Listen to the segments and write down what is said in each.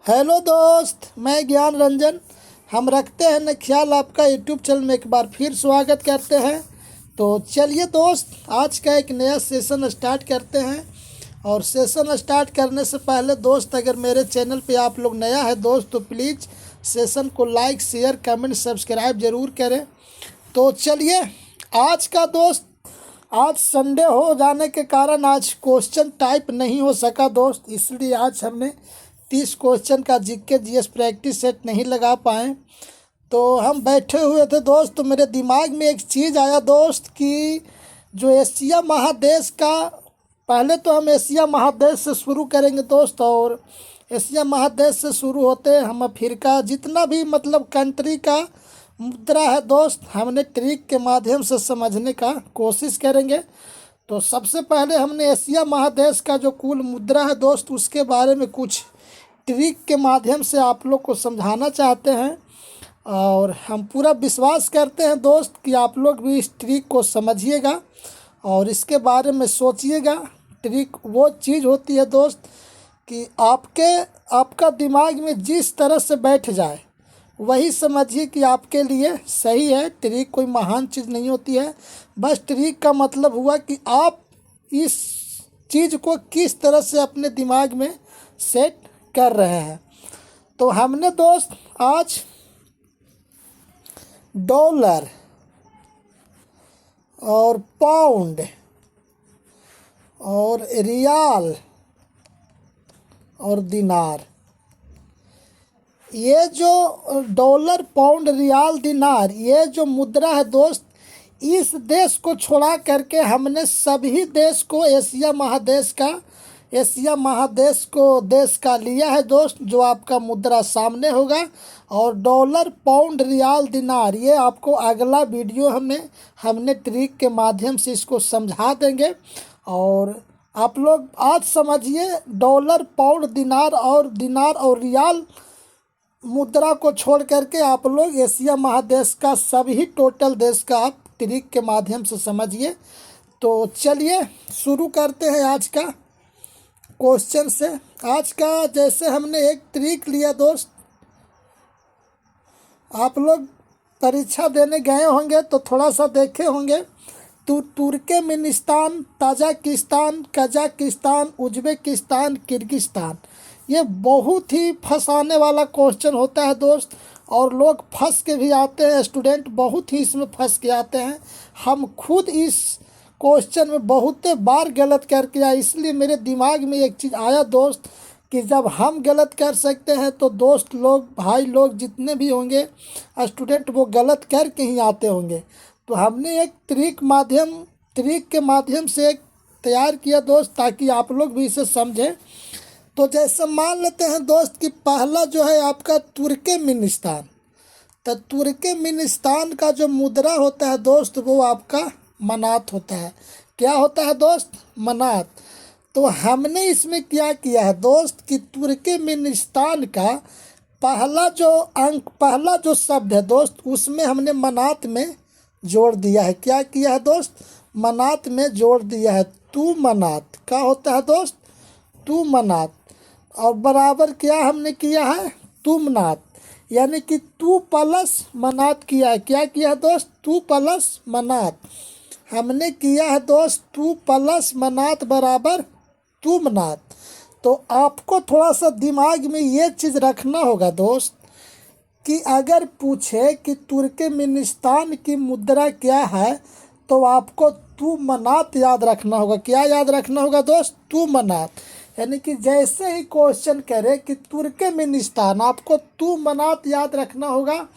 Hello दोस्त, मैं ज्ञान रंजन। हम रखते हैं न ख्याल आपका यूट्यूब चैनल में एक बार फिर स्वागत करते हैं। तो चलिए दोस्त, आज का एक नया सेशन स्टार्ट करते हैं। और सेशन स्टार्ट करने से पहले दोस्त, अगर मेरे चैनल पे आप लोग नया है दोस्त, तो प्लीज़ सेशन को लाइक शेयर कमेंट सब्सक्राइब ज़रूर करें। तो चलिए आज का दोस्त, आज संडे हो जाने के कारण आज क्वेश्चन टाइप नहीं हो सका दोस्त, इसलिए आज हमने 30 क्वेश्चन का जीके जीएस प्रैक्टिस सेट नहीं लगा पाए। तो हम बैठे हुए थे दोस्त, तो मेरे दिमाग में एक चीज़ आया दोस्त कि जो एशिया महादेश का, पहले तो हम एशिया महादेश से शुरू करेंगे दोस्त। और एशिया महादेश से शुरू होते हम अफ्रीका, जितना भी मतलब कंट्री का मुद्रा है दोस्त, हमने ट्रिक के माध्यम से समझने का कोशिश करेंगे। तो सबसे पहले हमने एशिया महादेश का जो कुल मुद्रा है दोस्त, उसके बारे में कुछ ट्रिक के माध्यम से आप लोग को समझाना चाहते हैं। और हम पूरा विश्वास करते हैं दोस्त कि आप लोग भी इस ट्रिक को समझिएगा और इसके बारे में सोचिएगा। ट्रिक वो चीज़ होती है दोस्त कि आपका दिमाग में जिस तरह से बैठ जाए वही समझिए कि आपके लिए सही है। ट्रिक कोई महान चीज़ नहीं होती है, बस ट्रिक का मतलब हुआ कि आप इस चीज़ को किस तरह से अपने दिमाग में सेट कर रहे हैं। तो हमने दोस्त आज डॉलर और पाउंड और रियाल और दिनार, ये जो डॉलर पाउंड रियाल दिनार, ये जो मुद्रा है दोस्त, इस देश को छोड़ा करके हमने सभी देश को एशिया महादेश को देश का लिया है दोस्त, जो आपका मुद्रा सामने होगा। और डॉलर पाउंड रियाल दिनार, ये आपको अगला वीडियो हमने ट्रिक के माध्यम से इसको समझा देंगे। और आप लोग आज समझिए, डॉलर पाउंड दिनार और रियाल मुद्रा को छोड़ करके आप लोग एशिया महादेश का सभी टोटल देश का आप ट्रिक के माध्यम से समझिए। तो चलिए शुरू करते हैं आज का क्वेश्चन से। आज का जैसे हमने एक ट्रिक लिया दोस्त, आप लोग परीक्षा देने गए होंगे तो थोड़ा सा देखे होंगे। Turkmenistan, Tajikistan, Kazakhstan, Uzbekistan, Kyrgyzstan, ये बहुत ही फंसाने वाला क्वेश्चन होता है दोस्त। और लोग फंस के भी आते हैं, स्टूडेंट बहुत ही इसमें फंस के आते हैं। हम खुद इस क्वेश्चन में बहुत बार गलत करके आए, इसलिए मेरे दिमाग में एक चीज़ आया दोस्त कि जब हम गलत कर सकते हैं तो दोस्त लोग, भाई लोग जितने भी होंगे स्टूडेंट, वो गलत करके ही आते होंगे। तो हमने एक ट्रिक के माध्यम से एक तैयार किया दोस्त, ताकि आप लोग भी इसे समझें। तो जैसे मान लेते हैं दोस्त कि पहला जो है आपका तुर्कमेनिस्तान, तो तुर्कमेनिस्तान का जो मुद्रा होता है दोस्त, वो आपका मनात होता है। क्या होता है दोस्त? मनात। तो हमने इसमें क्या किया है दोस्त कि तुर्कमेनिस्तान का पहला जो शब्द है दोस्त, उसमें हमने मनात में जोड़ दिया है। क्या किया है दोस्त? मनात में जोड़ दिया है। तू मनात का होता है दोस्त, तू मनात। और बराबर क्या हमने किया है? तुमनात, यानी कि तू प्लस मनात किया है। क्या किया है दोस्त? तू प्लस मनात हमने किया है दोस्त। तू प्लस मनात बराबर तुमनात। तो आपको थोड़ा सा दिमाग में ये चीज़ रखना होगा दोस्त कि अगर पूछे कि तुर्कमेनिस्तान की मुद्रा क्या है, तो आपको तू मनात याद रखना होगा। क्या याद रखना होगा दोस्त? तू मनात। यानी कि जैसे ही क्वेश्चन करे कि तुर्कमेनिस्तान, आपको तू मनात याद रखना होगा।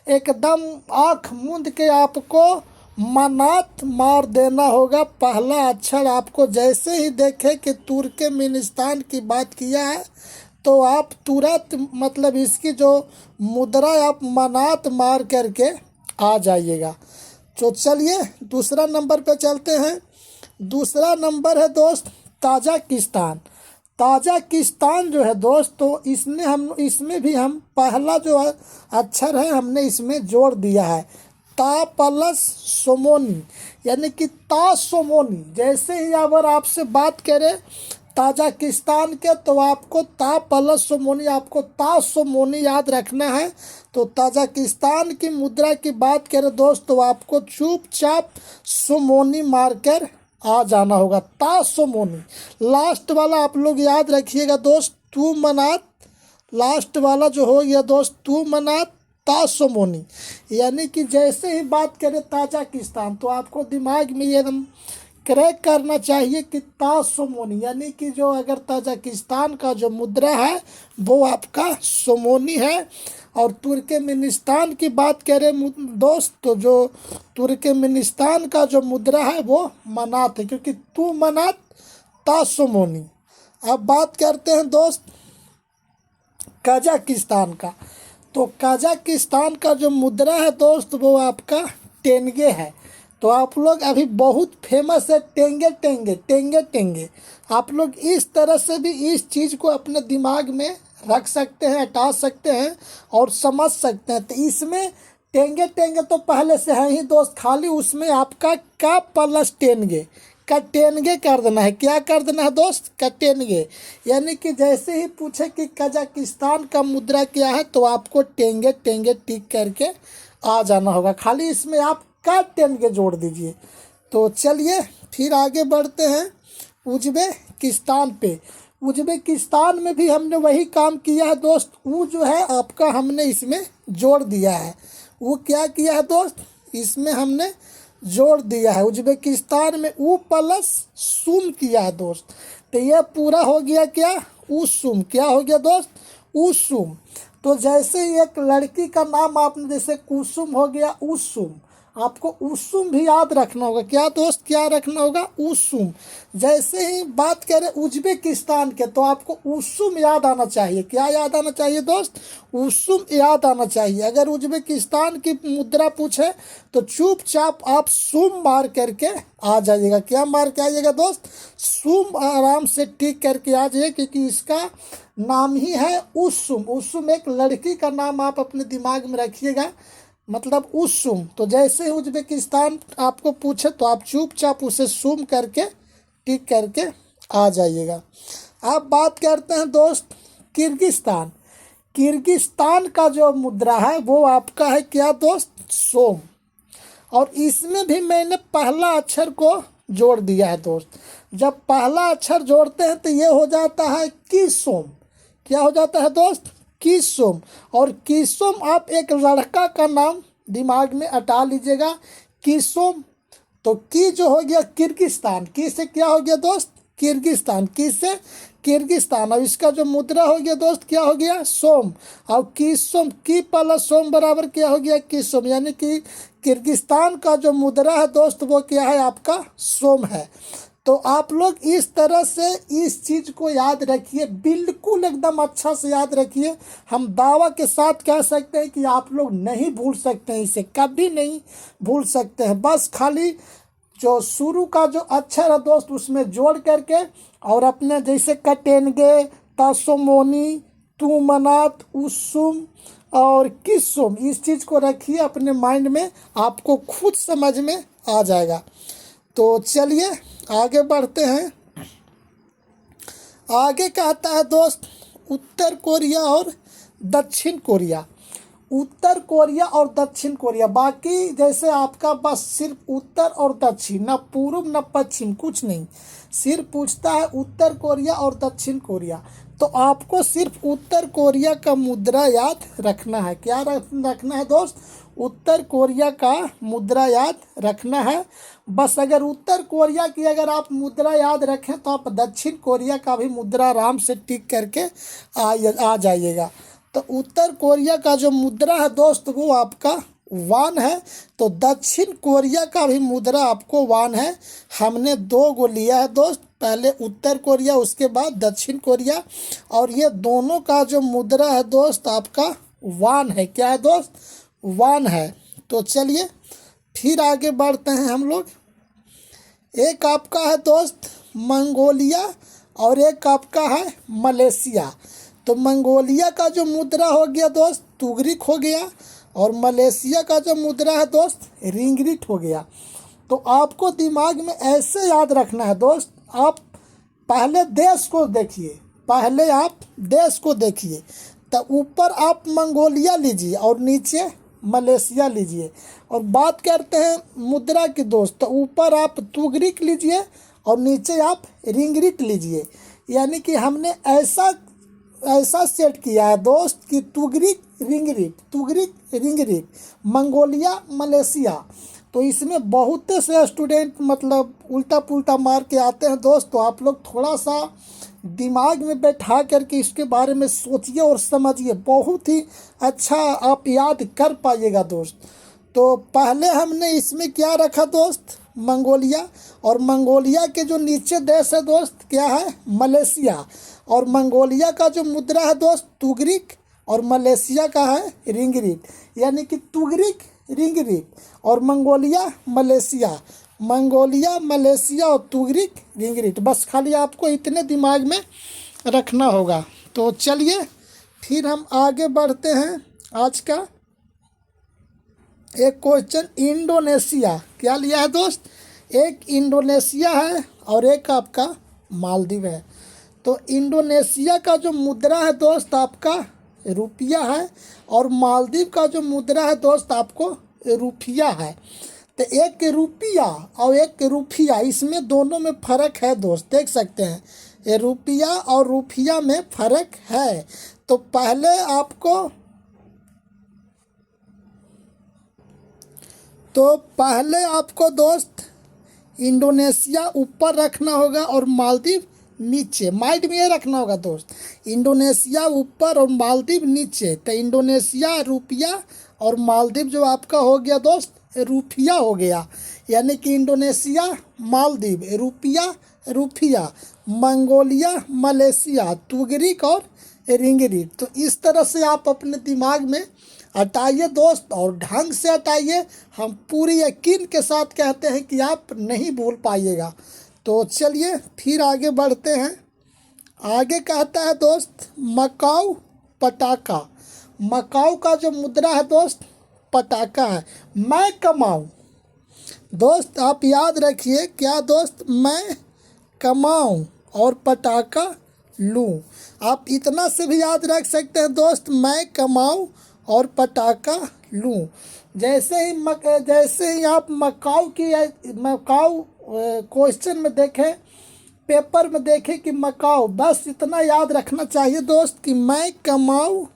एकदम आँख मूंद के आपको मनात मार देना होगा। पहला अक्षर आपको जैसे ही देखे कि तुर्कमेनिस्तान की बात किया है, तो आप तुरंत मतलब इसकी जो मुद्रा आप मनात मार करके आ जाइएगा। तो चलिए दूसरा नंबर पे चलते हैं। दूसरा नंबर है दोस्त ताजिकिस्तान। ताजिकिस्तान जो है दोस्त, तो इसमें भी हम पहला जो अक्षर है हमने इसमें जोड़ दिया है, ता प्लस सोमोनी, यानी कि ता सोमोनी। जैसे ही अगर आपसे बात करें ताजिकिस्तान के, तो आपको ता प्लस सोमोनी, आपको ता सोमोनी याद रखना है। तो ताजिकिस्तान की मुद्रा की बात करें दोस्त, तो आपको चुपचाप सोमोनी मारकर आ जाना होगा, ता सोमोनी। लास्ट वाला आप लोग याद रखिएगा दोस्त, तू मनात, लास्ट वाला जो हो गया दोस्त तू मनात ता सोमोनी। यानी कि जैसे ही बात करें ताजिकिस्तान, तो आपको दिमाग में ये एकदम क्रैक करना चाहिए कि ता सोमोनी, यानी कि जो अगर ताजिकिस्तान का जो मुद्रा है वो आपका सोमोनी है। और तुर्कमेनिस्तान की बात करें दोस्त, तो जो तुर्कमेनिस्तान का जो मुद्रा है वो मनात है, क्योंकि तू मनात ता सोमोनी। अब बात करते हैं दोस्त कजाकिस्तान का। तो कजाकिस्तान का जो मुद्रा है दोस्त वो आपका टेंगे है। तो आप लोग अभी बहुत फेमस है टेंगे टेंगे टेंगे टेंगे। आप लोग इस तरह से भी इस चीज़ को अपने दिमाग में रख सकते हैं, हटा सकते हैं और समझ सकते हैं। तो इसमें टेंगे टेंगे तो पहले से है ही दोस्त, खाली उसमें आपका का प्लस टेंगे का टेंगे कर देना है। क्या कर देना है दोस्त? का टेंगे। यानी कि जैसे ही पूछे कि कजाकिस्तान का मुद्रा क्या है, तो आपको टेंगे टेंगे टिक करके आ जाना होगा, खाली इसमें आप का टेंगे जोड़ दीजिए। तो चलिए फिर आगे बढ़ते हैं उज्बेकिस्तान पे। उज्बेकिस्तान में भी हमने वही काम किया है दोस्त, वो जो है आपका हमने इसमें जोड़ दिया है। वो क्या किया है दोस्त? इसमें हमने जोड़ दिया है, उज्बेकिस्तान में ऊ प्लस सुम किया है दोस्त। तो यह पूरा हो गया क्या? उसुम। क्या हो गया दोस्त? उसुम। तो जैसे एक लड़की का नाम आपने जैसे कुसुम हो गया उसुम, आपको उसुम भी याद रखना होगा। क्या दोस्त? क्या रखना होगा? उसुम। जैसे ही बात करें उज्बेकिस्तान के, तो आपको उसुम याद आना चाहिए। क्या याद आना चाहिए दोस्त? उसुम याद आना चाहिए। अगर उज्बेकिस्तान की मुद्रा पूछे तो चुपचाप आप सुम मार करके आ जाइएगा। क्या मार के आइएगा दोस्त? सुम आराम से टिक करके आ जाइए, क्योंकि इसका नाम ही है उसुम। उसुम एक लड़की का नाम आप अपने दिमाग में रखिएगा, मतलब उसुम। तो जैसे ही उज्बेकिस्तान आपको पूछे तो आप चुपचाप उसे सुम करके टिक करके आ जाइएगा। अब बात करते हैं दोस्त किर्गिस्तान। किर्गिस्तान का जो मुद्रा है वो आपका है क्या दोस्त? सोम। और इसमें भी मैंने पहला अक्षर को जोड़ दिया है दोस्त। जब पहला अक्षर जोड़ते हैं तो ये हो जाता है किसोम। क्या हो जाता है दोस्त? किसोम। और किसोम आप एक लड़का का नाम दिमाग में अटा लीजिएगा, किसोम। तो की जो हो गया किर्गिस्तान, की से क्या हो गया दोस्त? किर्गिस्तान। की से किर्गिस्तान। और इसका जो मुद्रा हो गया दोस्त क्या हो गया? सोम। और किसोम, की प्लस सोम बराबर क्या हो गया? किसोम। यानी कि किर्गिस्तान का जो मुद्रा है दोस्त वो क्या है? आपका सोम है। तो आप लोग इस तरह से इस चीज़ को याद रखिए, बिल्कुल एकदम अच्छा से याद रखिए। हम दावा के साथ कह सकते हैं कि आप लोग नहीं भूल सकते हैं, इसे कभी नहीं भूल सकते हैं। बस खाली जो शुरू का जो अक्षर है दोस्त उसमें जोड़ करके, और अपने जैसे कटेंगे, तासोमोनी, तू मनात, उसुम और किसुम, इस चीज़ को रखिए अपने माइंड में, आपको खुद समझ में आ जाएगा। तो चलिए आगे बढ़ते हैं। आगे कहता है दोस्त उत्तर कोरिया और दक्षिण कोरिया। उत्तर कोरिया और दक्षिण कोरिया, बाकी जैसे आपका बस सिर्फ उत्तर और दक्षिण, न पूर्व न पश्चिम, कुछ नहीं, सिर्फ पूछता है उत्तर कोरिया और दक्षिण कोरिया। तो आपको सिर्फ उत्तर कोरिया का मुद्रा याद रखना है। क्या रखना है दोस्त? उत्तर कोरिया का मुद्रा याद रखना है बस। अगर उत्तर कोरिया की अगर आप मुद्रा याद रखें तो आप दक्षिण कोरिया का भी मुद्रा आराम से टिक करके आ जाइएगा। तो उत्तर कोरिया का जो मुद्रा है दोस्त वो आपका वान है, तो दक्षिण कोरिया का भी मुद्रा आपको वान है। हमने 2 गो लिया है दोस्त, पहले उत्तर कोरिया उसके बाद दक्षिण कोरिया, और ये दोनों का जो मुद्रा है दोस्त आपका वान है। क्या है दोस्त? वान है। तो चलिए फिर आगे बढ़ते हैं हम लोग। एक आपका है दोस्त मंगोलिया और एक आपका है मलेशिया। तो मंगोलिया का जो मुद्रा हो गया दोस्त तुगरिक हो गया, और मलेशिया का जो मुद्रा है दोस्त रिंगरिट हो गया। तो आपको दिमाग में ऐसे याद रखना है दोस्त, आप पहले देश को देखिए, पहले आप देश को देखिए। तो ऊपर आप मंगोलिया लीजिए और नीचे मलेशिया लीजिए। और बात करते हैं मुद्रा की दोस्त, तो ऊपर आप तुगरिक लीजिए और नीचे आप रिंगरिट लीजिए। यानी कि हमने ऐसा ऐसा सेट किया है दोस्त कि तुगरिक रिंगरिट, मंगोलिया मलेशिया। तो इसमें बहुत से स्टूडेंट मतलब उल्टा पुल्टा मार के आते हैं दोस्त। तो आप लोग थोड़ा सा दिमाग में बैठा करके इसके बारे में सोचिए और समझिए, बहुत ही अच्छा आप याद कर पाइएगा दोस्त। तो पहले हमने इसमें क्या रखा दोस्त, मंगोलिया। और मंगोलिया के जो नीचे देश है दोस्त क्या है, मलेशिया। और मंगोलिया का जो मुद्रा है दोस्त तुगरिक और मलेशिया का है रिंगरिट। यानी कि तुगरिक रिंगरिट और मंगोलिया मलेशिया और तुगरिक रिंगरिट। बस खाली आपको इतने दिमाग में रखना होगा। तो चलिए फिर हम आगे बढ़ते हैं। आज का एक क्वेश्चन, इंडोनेशिया। क्या लिया है दोस्त, एक इंडोनेशिया है और एक आपका मालदीव है। तो इंडोनेशिया का जो मुद्रा है दोस्त आपका रुपया है और मालदीव का जो मुद्रा है दोस्त आपको रुपया है। तो एक रुपया और एक रुपया, इसमें दोनों में फ़र्क है दोस्त, देख सकते हैं ये रुपया और रुपया में फ़र्क है। तो पहले आपको दोस्त इंडोनेशिया ऊपर रखना होगा और मालदीव नीचे। माइंड में ये रखना होगा दोस्त, इंडोनेशिया ऊपर और मालदीव नीचे। तो इंडोनेशिया रुपया और मालदीव जो आपका हो गया दोस्त रुपया हो गया। यानी कि इंडोनेशिया मालदीव रुपया, मंगोलिया मलेशिया तुगरिक और रिंगरिट। तो इस तरह से आप अपने दिमाग में हटाइए दोस्त और ढंग से हटाइए। हम पूरी यकीन के साथ कहते हैं कि आप नहीं भूल पाइएगा। तो चलिए फिर आगे बढ़ते हैं। आगे कहता है दोस्त मकाऊ पटाखा। मकाऊ का जो मुद्रा है दोस्त पटाखा है। मैं कमाऊँ दोस्त, आप याद रखिए क्या दोस्त, मैं कमाऊँ और पटाखा लूँ। आप इतना से भी याद रख सकते हैं दोस्त, मैं कमाऊँ और पटाखा लूँ। जैसे ही आप मकाऊ क्वेश्चन में देखें, पेपर में देखें कि मकाऊ, बस इतना याद रखना चाहिए दोस्त कि मैं कमाऊँ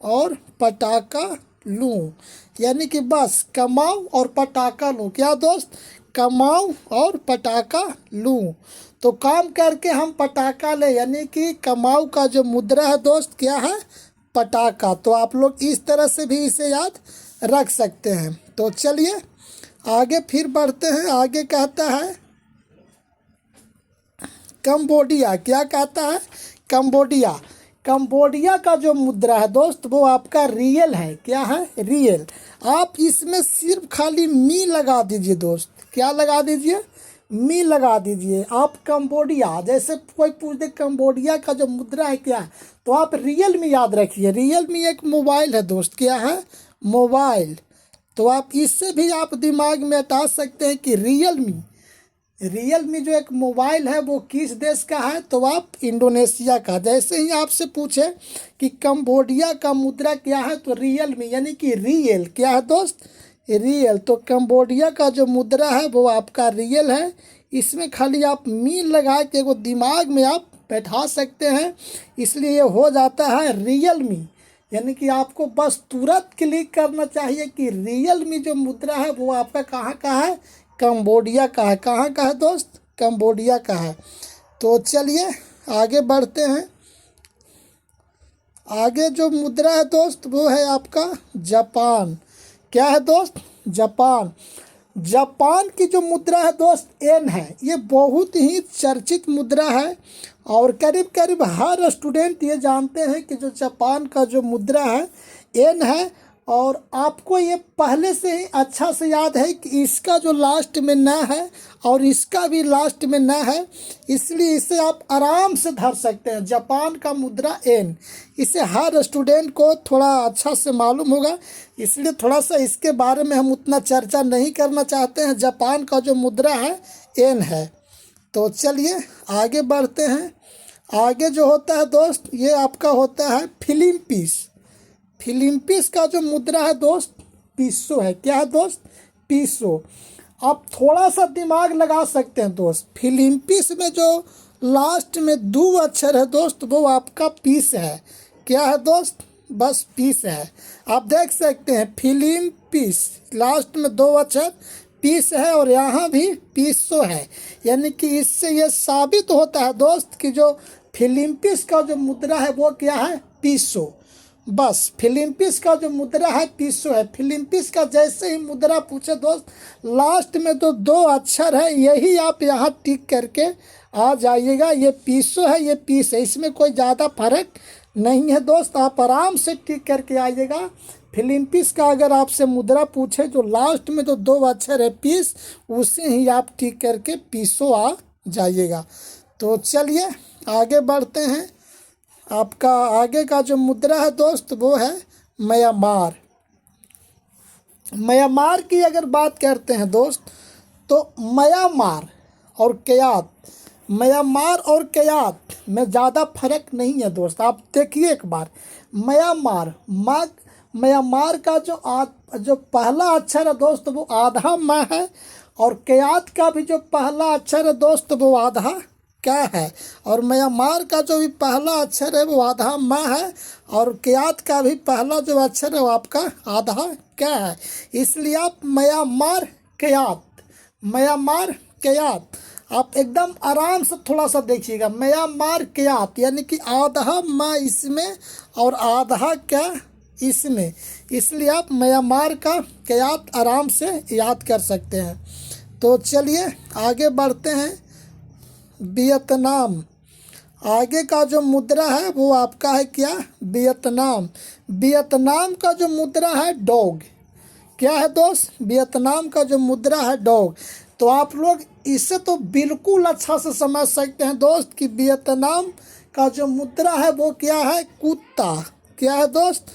और पटाखा लूँ। यानी कि बस कमाऊँ और पटाखा लूँ। क्या दोस्त, कमाऊँ और पटाखा लूँ। तो काम करके हम पटाखा ले, यानी कि कमाऊ का जो मुद्रा है दोस्त क्या है, पटाखा। तो आप लोग इस तरह से भी इसे याद रख सकते हैं। तो चलिए आगे फिर बढ़ते हैं। आगे कहता है कंबोडिया। क्या कहता है, कंबोडिया का जो मुद्रा है दोस्त वो आपका रियल है। क्या है, रियल। आप इसमें सिर्फ खाली मी लगा दीजिए दोस्त। क्या लगा दीजिए, मी लगा दीजिए। आप कंबोडिया, जैसे कोई पूछ दे कंबोडिया का जो मुद्रा है क्या है, तो आप रियल मी याद रखिए। रियल मी एक मोबाइल है दोस्त। क्या है, मोबाइल। तो आप इससे भी आप दिमाग में हटा सकते हैं कि रियल मी जो एक मोबाइल है वो किस देश का है, तो आप इंडोनेशिया का। जैसे ही आपसे पूछे कि कंबोडिया का मुद्रा क्या है, तो रियल मी यानी कि रियल। क्या है दोस्त, रियल। तो कंबोडिया का जो मुद्रा है वो आपका रियल है। इसमें खाली आप मी लगा के वो दिमाग में आप बैठा सकते हैं, इसलिए ये हो जाता है रियल मी। यानी कि आपको बस तुरंत क्लिक करना चाहिए कि रियल मी जो मुद्रा है वो आपका कहाँ का है, कंबोडिया का है। कहाँ का है दोस्त, कंबोडिया का है। तो चलिए आगे बढ़ते हैं। आगे जो मुद्रा है दोस्त वो है आपका जापान। क्या है दोस्त, जापान की जो मुद्रा है दोस्त एन है। ये बहुत ही चर्चित मुद्रा है और करीब करीब हर स्टूडेंट ये जानते हैं कि जो जापान का जो मुद्रा है एन है और आपको ये पहले से ही अच्छा से याद है कि इसका जो लास्ट में न है और इसका भी लास्ट में न है, इसलिए इसे आप आराम से धर सकते हैं। जापान का मुद्रा एन, इसे हर स्टूडेंट को थोड़ा अच्छा से मालूम होगा, इसलिए थोड़ा सा इसके बारे में हम उतना चर्चा नहीं करना चाहते हैं। जापान का जो मुद्रा है एन है। तो चलिए आगे बढ़ते हैं। आगे जो होता है दोस्त, ये आपका होता है फिलीपींस। फिलीपींस का जो मुद्रा है दोस्त पीसो है। क्या है दोस्त? पीसो। आप थोड़ा सा दिमाग लगा सकते हैं दोस्त। फिलीपींस में जो लास्ट में दो अक्षर है दोस्त, वो आपका पीस है। क्या है दोस्त? बस पीस है। आप देख सकते हैं फिलीपींस लास्ट में दो अक्षर पीस है और यहाँ भी पीसो है। यानी कि इससे ये साबित होता है दोस्त कि जो फिलीपींस का जो मुद्रा है वो क्या है? पीसो। बस फिलीपींस का जो मुद्रा है पीसो है। फिलीपींस का जैसे ही मुद्रा पूछे दोस्त, लास्ट में तो दो अक्षर है, यही आप यहाँ टिक करके आ जाइएगा। ये पीसो है, ये पीस है, इसमें कोई ज़्यादा फर्क नहीं है दोस्त। आप आराम से टिक करके आइएगा। फिलीपींस का अगर आपसे मुद्रा पूछे जो लास्ट में तो दो अक्षर है पीस, उसे ही आप टिक करके पीसो आ जाइएगा। तो चलिए आगे बढ़ते हैं। आपका आगे का जो मुद्रा है दोस्त वो है म्यांमार। म्यांमार की अगर बात करते हैं दोस्त, तो म्यांमार और क्यात, म्यांमार और क्यात में ज़्यादा फर्क नहीं है दोस्त। आप देखिए एक बार, म्यांमार का जो पहला अक्षर है दोस्त वो आधा म है, और क्यात का भी जो पहला अक्षर है दोस्त वो आधा क्या है, और म्यांमार का जो भी पहला अक्षर है वो आधा म है, और क्यात का भी पहला जो अक्षर है वो आपका आधा क्या है। इसलिए आप म्यांमार क्यात आप एकदम आराम से थोड़ा सा देखिएगा। म्यांमार क्यात यानी कि आधा म इसमें और आधा क्या इसमें, इसलिए आप म्यांमार का क्यात आराम से याद कर सकते हैं। तो चलिए आगे बढ़ते हैं। वियतनाम, आगे का जो मुद्रा है वो आपका है क्या? वियतनाम। वियतनाम का जो मुद्रा है डॉग। क्या है दोस्त? वियतनाम का जो मुद्रा है डॉग। तो आप लोग इसे तो बिल्कुल अच्छा से समझ सकते हैं दोस्त कि वियतनाम का जो मुद्रा है वो क्या है? कुत्ता। क्या है दोस्त?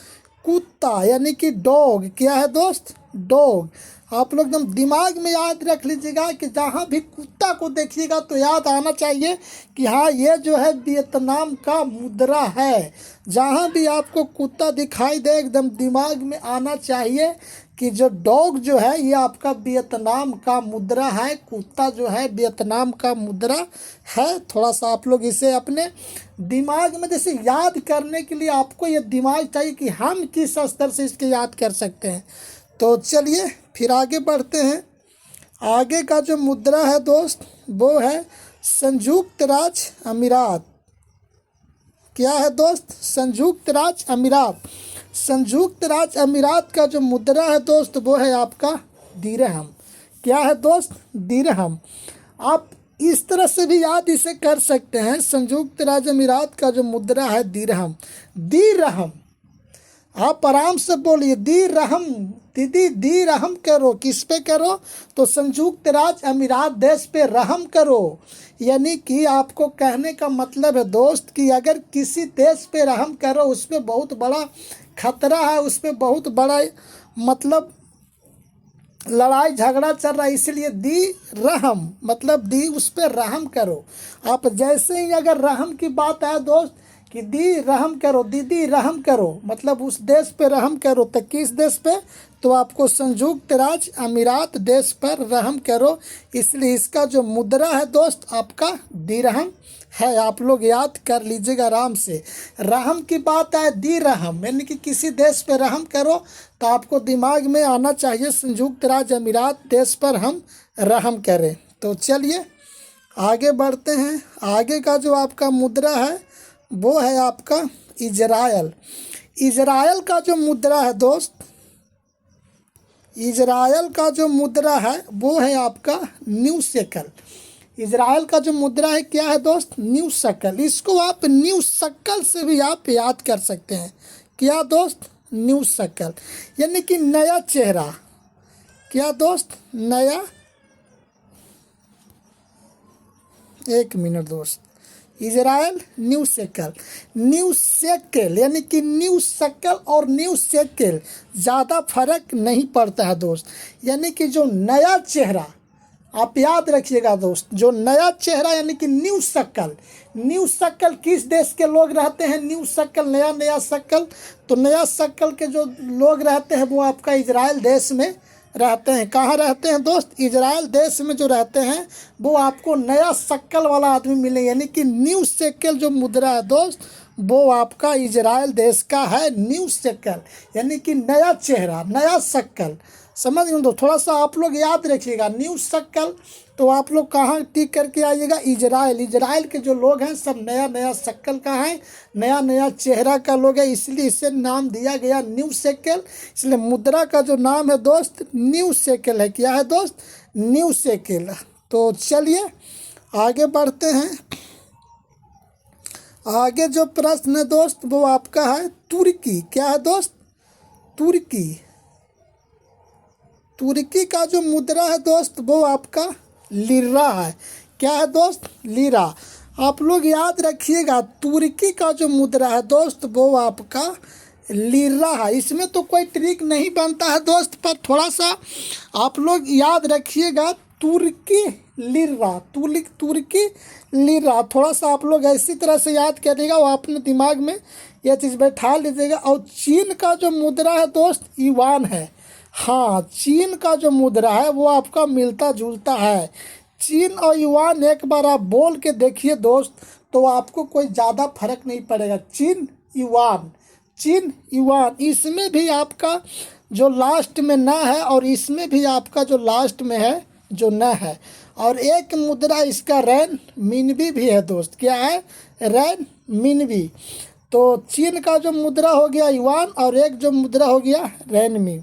कुत्ता यानी कि डॉग। क्या है दोस्त? डॉग। आप लोग एकदम दिमाग में याद रख लीजिएगा कि जहाँ भी कुत्ता को देखिएगा तो याद आना चाहिए कि हाँ ये जो है वियतनाम का मुद्रा है। जहाँ भी आपको कुत्ता दिखाई दे एकदम दिमाग में आना चाहिए कि जो डॉग जो है ये आपका वियतनाम का मुद्रा है। कुत्ता जो है वियतनाम का मुद्रा है। थोड़ा सा आप लोग इसे अपने दिमाग में जैसे याद करने के लिए आपको ये दिमाग चाहिए कि हम किस स्तर से इसके याद कर सकते हैं। तो चलिए फिर आगे बढ़ते हैं। आगे का जो मुद्रा है दोस्त वो है संयुक्त राज्य अमीरात। क्या है दोस्त? संयुक्त राज्य अमीरात। संयुक्त राज्य अमीरात का जो मुद्रा है दोस्त वो है आपका दिरहम। क्या है दोस्त? दिरहम। आप इस तरह से भी याद इसे कर सकते हैं। संयुक्त राज्य अमीरात का जो मुद्रा है दिरहम। दिरहम आप आराम से बोलिए दिरहम। दीदी दिरहम करो, किस पे करो? तो संयुक्त राज्य अमीरात देश पे रहम करो। यानी कि आपको कहने का मतलब है दोस्त कि अगर किसी देश पे रहम करो उसमें बहुत बड़ा खतरा है, उसमें बहुत बड़ा मतलब लड़ाई झगड़ा चल रहा है, इसलिए दी रहम मतलब दी उस पर रहम करो। आप जैसे ही अगर रहम की बात आए दोस्त कि दी रहम करो, दीदी रहम करो, मतलब उस देश पे रहम करो, तो किस देश पे? तो आपको संयुक्त राज्य अमीरात देश पर रहम करो। इसलिए इसका जो मुद्रा है दोस्त आपका दिरहम है। आप लोग याद कर लीजिएगा आराम से। रहम की बात है दिरहम यानी कि किसी देश पे रहम करो, तो आपको दिमाग में आना चाहिए संयुक्त राज्य अमीरात देश पर हम रहम करें। तो चलिए आगे बढ़ते हैं। आगे का जो आपका मुद्रा है वो है आपका इजराइल। इजराइल का जो मुद्रा है दोस्त, इजराइल का जो मुद्रा है वो है आपका न्यू शेकल। इजराइल का जो मुद्रा है क्या है दोस्त? New shackle. इसको आप न्यू शेकल से भी आप याद कर सकते हैं। क्या दोस्त? न्यू शक्ल, यानी कि नया चेहरा। क्या दोस्त? नया, एक मिनट दोस्त, इजराइल न्यू शक्ल, न्यू शक्ल यानी कि न्यू शक्ल और न्यू शक्ल ज़्यादा फर्क नहीं पड़ता है दोस्त। यानी कि जो नया चेहरा, आप याद रखिएगा दोस्त, जो नया चेहरा यानी कि न्यू शक्ल। न्यू शक्ल किस देश के लोग रहते हैं? न्यू शक्ल, नया नया शक्ल, तो नया शक्ल के जो लोग रहते हैं वो आपका इजराइल देश में रहते हैं। कहाँ रहते हैं दोस्त? इजराइल देश में जो रहते हैं वो आपको नया शक्ल वाला आदमी मिले, यानी कि न्यू शक्ल जो मुद्रा है दोस्त वो आपका इजराइल देश का है। न्यू शक्ल यानी कि नया चेहरा, नया शक्ल। समझ गए दोस्त? थोड़ा सा आप लोग याद रखिएगा, न्यू शक्ल तो आप लोग कहाँ टिक करके आइएगा? इजराइल। इजराइल के जो लोग हैं सब नया नया शक्ल का है, नया नया चेहरा का लोग है, इसलिए इसे नाम दिया गया न्यू शक्ल। इसलिए मुद्रा का जो नाम है दोस्त न्यू शक्ल है। क्या है दोस्त? न्यू शक्ल। तो चलिए आगे बढ़ते हैं। आगे जो प्रश्न है दोस्त वो आपका है तुर्की। क्या है दोस्त? तुर्की। तुर्की का जो मुद्रा है दोस्त वो आपका लिरा है। क्या है दोस्त? लिरा। आप लोग याद रखिएगा, तुर्की का जो मुद्रा है दोस्त वो आपका लिरा है। इसमें तो कोई ट्रिक नहीं बनता है दोस्त, पर थोड़ा सा आप लोग याद रखिएगा, तुर्की लिरा, तुर्की लिरा। थोड़ा सा आप लोग ऐसी तरह से याद करिएगा, वो अपने दिमाग में यह चीज़ बैठा लीजिएगा। और चीन का जो मुद्रा है दोस्त युआन है। हाँ, चीन का जो मुद्रा है वो आपका मिलता जुलता है। चीन और युआन एक बार आप बोल के देखिए दोस्त, तो आपको कोई ज़्यादा फर्क नहीं पड़ेगा। चीन युआन, चीन युआन, इसमें भी आपका जो लास्ट में न है और इसमें भी आपका जो लास्ट में है जो न है। और एक मुद्रा इसका रैन मिनबी भी है दोस्त। क्या है? रैन मिनबी। तो चीन का जो मुद्रा हो गया युआन और एक जो मुद्रा हो गया रैनमी,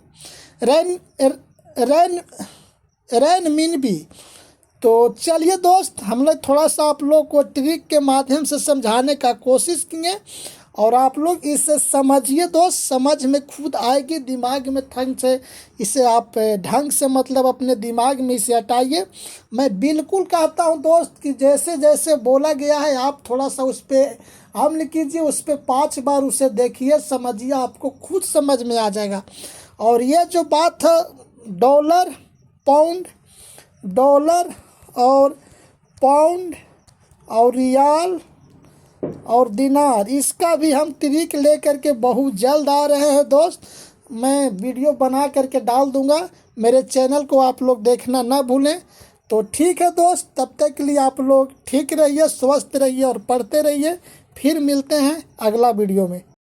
रैन मिनबी। तो चलिए दोस्त, हम लोग थोड़ा सा आप लोग को ट्रिक के माध्यम से समझाने का कोशिश किए और आप लोग इसे समझिए दोस्त, समझ में खुद आएगी, दिमाग में ढंग से इसे आप ढंग से मतलब अपने दिमाग में इसे हटाइए। मैं बिल्कुल कहता हूं दोस्त कि जैसे जैसे बोला गया है आप थोड़ा सा उस पर अमल कीजिए, उस पर 5 बार उसे देखिए, समझिए, आपको खुद समझ में आ जाएगा। और ये जो बात है डॉलर, पाउंड, डॉलर और पाउंड और रियाल और दिनार, इसका भी हम ट्रिक ले करके बहुत जल्द आ रहे हैं दोस्त। मैं वीडियो बना करके डाल दूंगा, मेरे चैनल को आप लोग देखना ना भूलें। तो ठीक है दोस्त, तब तक के लिए आप लोग ठीक रहिए, स्वस्थ रहिए और पढ़ते रहिए। फिर मिलते हैं अगला वीडियो में।